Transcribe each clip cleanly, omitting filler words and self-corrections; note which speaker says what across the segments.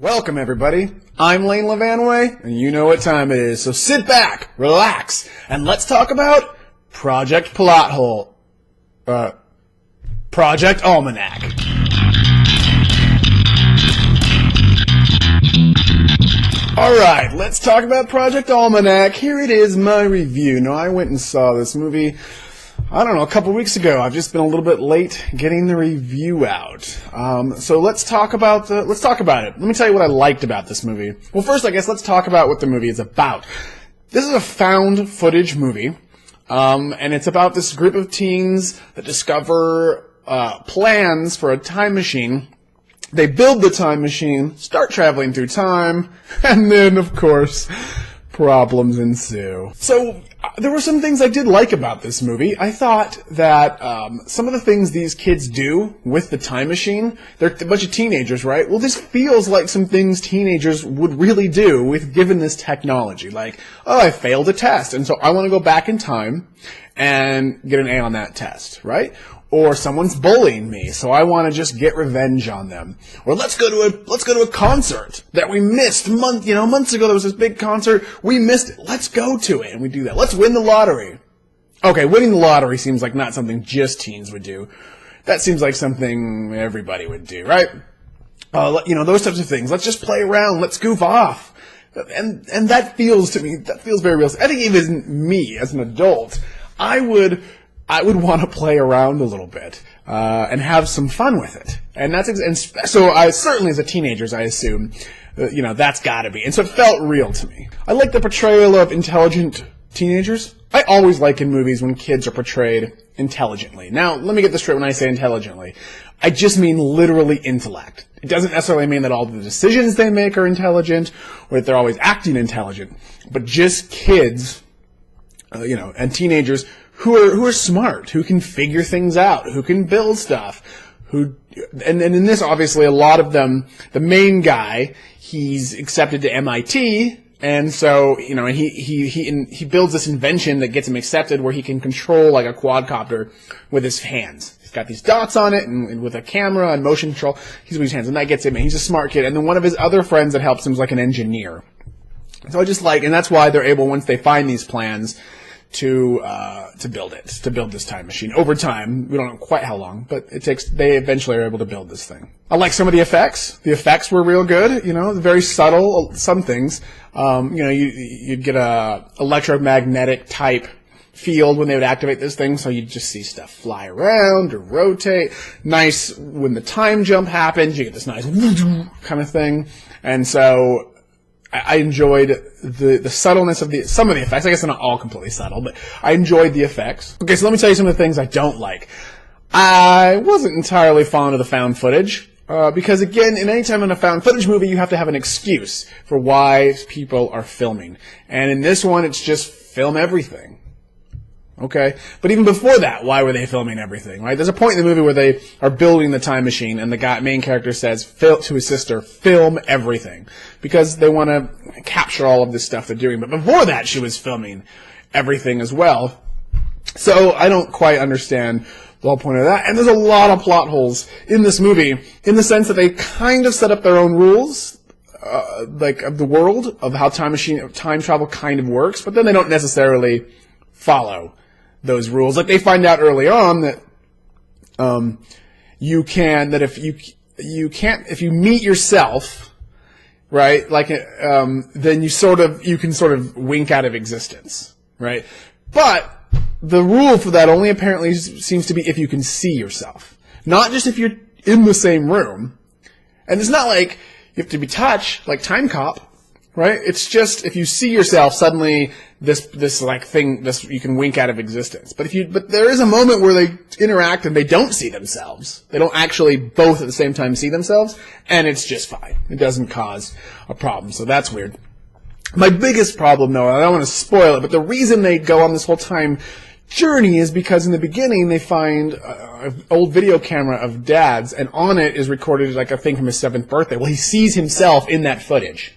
Speaker 1: Welcome, everybody. I'm Layne LaVanway, and you know what time it is. So sit back, relax, and let's talk about Project Almanac. Alright, let's talk about Project Almanac. Here it is, my review. Now, I went and saw this movie, I don't know, a couple weeks ago. I've just been a little bit late getting the review out. So let's talk about it. Let me tell you what I liked about this movie. Well, first, I guess let's talk about what the movie is about. This is a found footage movie, and it's about this group of teens that discover plans for a time machine. They build the time machine, start traveling through time, and then, of course, problems ensue. So, there were some things I did like about this movie. I thought that some of the things these kids do with the time machine, they're a bunch of teenagers, right? Well, this feels like some things teenagers would really do with given this technology. Like, oh, I failed a test, and so I want to go back in time and get an A on that test, right? Or someone's bullying me, so I want to just get revenge on them. Or let's go to a concert that we missed months ago. There was this big concert, we missed it. Let's go to it, and we do that. Let's win the lottery. Okay, winning the lottery seems like not something just teens would do. That seems like something everybody would do, right? Those types of things. Let's just play around. Let's goof off. And that feels very real. I think even me as an adult, I would want to play around a little bit and have some fun with it, so I certainly as a teenager, I assume, that's got to be, and so it felt real to me. I like the portrayal of intelligent teenagers. I always like in movies when kids are portrayed intelligently. Now, let me get this straight. When I say intelligently, I just mean literally intellect. It doesn't necessarily mean that all the decisions they make are intelligent or that they're always acting intelligent, but just kids, and teenagers who are smart, who can figure things out, who can build stuff, and in this, obviously, a lot of them, the main guy, he's accepted to MIT, and so, he builds this invention that gets him accepted where he can control like a quadcopter with his hands. He's got these dots on it, and with a camera and motion control, he's with his hands, and that gets him, and he's a smart kid, and then one of his other friends that helps him is like an engineer. So I just like, and that's why they're able, once they find these plans, to build this time machine. Over time, we don't know quite how long, but they eventually are able to build this thing. I like some of the effects. The effects were real good, very subtle, some things. You'd get a electromagnetic type field when they would activate this thing, so you'd just see stuff fly around or rotate. Nice, when the time jump happens, you get this nice kind of thing. And so, I enjoyed the subtleness of some of the effects. I guess they're not all completely subtle, but I enjoyed the effects. Okay, so let me tell you some of the things I don't like. I wasn't entirely fond of the found footage, because again, in a found footage movie, you have to have an excuse for why people are filming. And in this one, it's just film everything. Okay? But even before that, why were they filming everything, right? There's a point in the movie where they are building the time machine, and the main character says to his sister, film everything. Because they want to capture all of this stuff they're doing. But before that, she was filming everything as well. So I don't quite understand the whole point of that. And there's a lot of plot holes in this movie, in the sense that they kind of set up their own rules, of the world, of how time travel kind of works, but then they don't necessarily follow those rules. Like, they find out early on that if you meet yourself, right, like, then you can sort of wink out of existence, right? But the rule for that only apparently seems to be if you can see yourself, not just if you're in the same room. And it's not like you have to be touched, like Time Cop, right? It's just if you see yourself, suddenly this you can wink out of existence. But there is a moment where they interact and they don't see themselves. They don't actually both at the same time see themselves, and it's just fine. It doesn't cause a problem, so that's weird. My biggest problem, though, and I don't want to spoil it, but the reason they go on this whole time journey is because in the beginning they find an old video camera of Dad's, and on it is recorded like a thing from his 7th birthday. Well, he sees himself in that footage,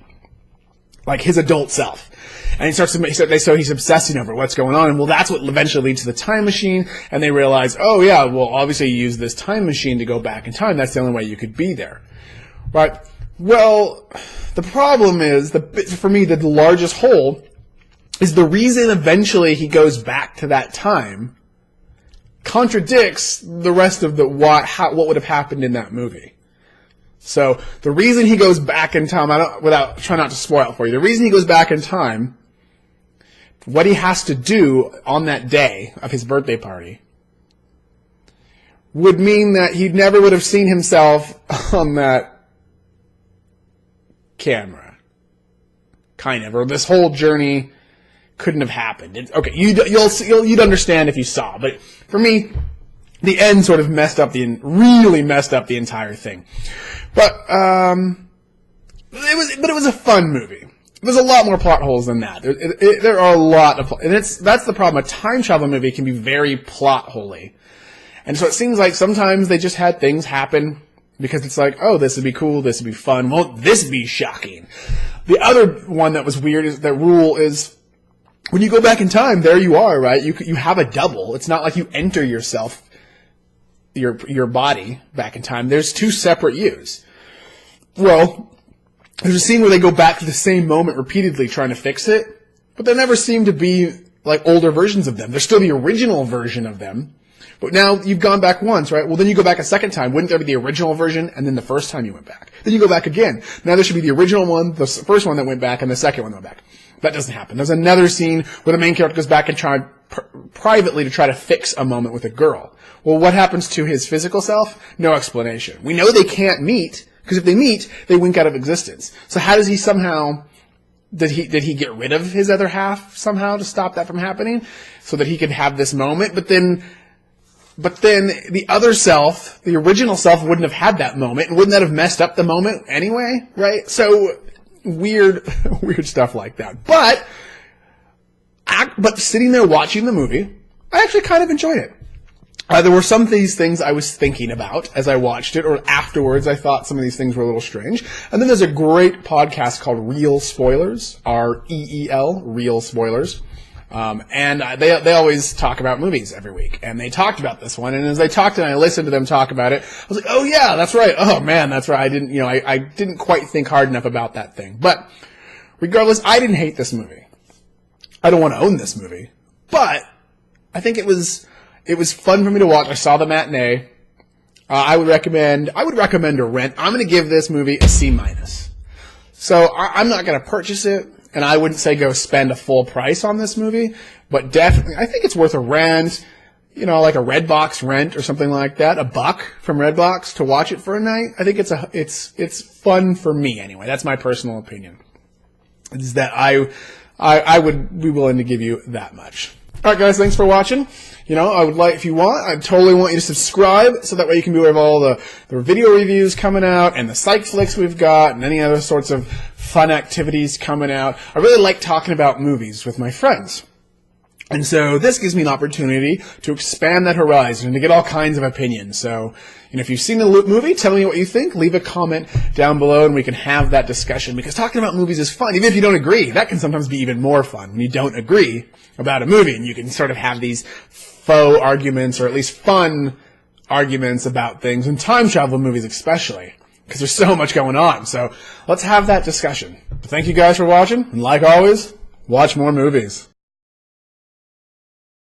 Speaker 1: like his adult self. And he's obsessing over what's going on. And well, that's what eventually leads to the time machine. And they realize, oh yeah, well, obviously you use this time machine to go back in time. That's the only way you could be there. Right? Well, the problem is, for me, the largest hole is the reason eventually he goes back to that time contradicts the rest of what would have happened in that movie. So the reason he goes back in time, without trying not to spoil it for you, the reason he goes back in time, what he has to do on that day of his birthday party, would mean that he never would have seen himself on that camera, kind of, or this whole journey couldn't have happened. Okay, you'd understand if you saw, but for me, the end sort of really messed up the entire thing. But it was a fun movie. There's a lot more plot holes than that. There are a lot of, and that's the problem. A time travel movie can be very plot holy, and so it seems like sometimes they just had things happen because it's like, oh, this would be cool, this would be fun. Won't this be shocking? The other one that was weird is that rule is, when you go back in time, there you are, right? You have a double. It's not like you enter yourself, your body back in time. There's two separate yous. Well, there's a scene where they go back to the same moment repeatedly trying to fix it, but there never seem to be like older versions of them. There's still the original version of them, but now you've gone back once, right? Well, then you go back a second time. Wouldn't there be the original version and then the first time you went back? Then you go back again. Now there should be the original one, the first one that went back, and the second one that went back. That doesn't happen. There's another scene where the main character goes back and tries privately to try to fix a moment with a girl. Well, what happens to his physical self? No explanation. We know they can't meet, because if they meet, they wink out of existence. So how does he somehow, did he get rid of his other half somehow to stop that from happening? So that he could have this moment? But then the other self, the original self, wouldn't have had that moment, and wouldn't that have messed up the moment anyway, right? So, weird stuff like that. But sitting there watching the movie, I actually kind of enjoyed it. There were some of these things I was thinking about as I watched it, or afterwards I thought some of these things were a little strange. And then there's a great podcast called Real Spoilers, R-E-E-L, Real Spoilers. And they always talk about movies every week. And they talked about this one, and as they talked and I listened to them talk about it, I was like, oh yeah, that's right. Oh man, that's right. I didn't quite think hard enough about that thing. But regardless, I didn't hate this movie. I don't want to own this movie. But I think it was fun for me to watch. I saw the matinee. I would recommend a rent. I'm going to give this movie a C-. So I'm not going to purchase it, and I wouldn't say go spend a full price on this movie, but definitely I think it's worth a rent, like a Redbox rent or something like that, $1 from Redbox to watch it for a night. I think it's fun for me anyway. That's my personal opinion. Is that I would be willing to give you that much. All right, guys, thanks for watching. If you want, I totally want you to subscribe so that way you can be aware of all the video reviews coming out and the psych flicks we've got and any other sorts of fun activities coming out. I really like talking about movies with my friends. And so this gives me an opportunity to expand that horizon and to get all kinds of opinions. So, if you've seen the movie, tell me what you think. Leave a comment down below and we can have that discussion. Because talking about movies is fun. Even if you don't agree, that can sometimes be even more fun when you don't agree about a movie. And you can sort of have these faux arguments, or at least fun arguments about things, and time travel movies especially. Because there's so much going on. So let's have that discussion. But thank you guys for watching. And like always, watch more movies.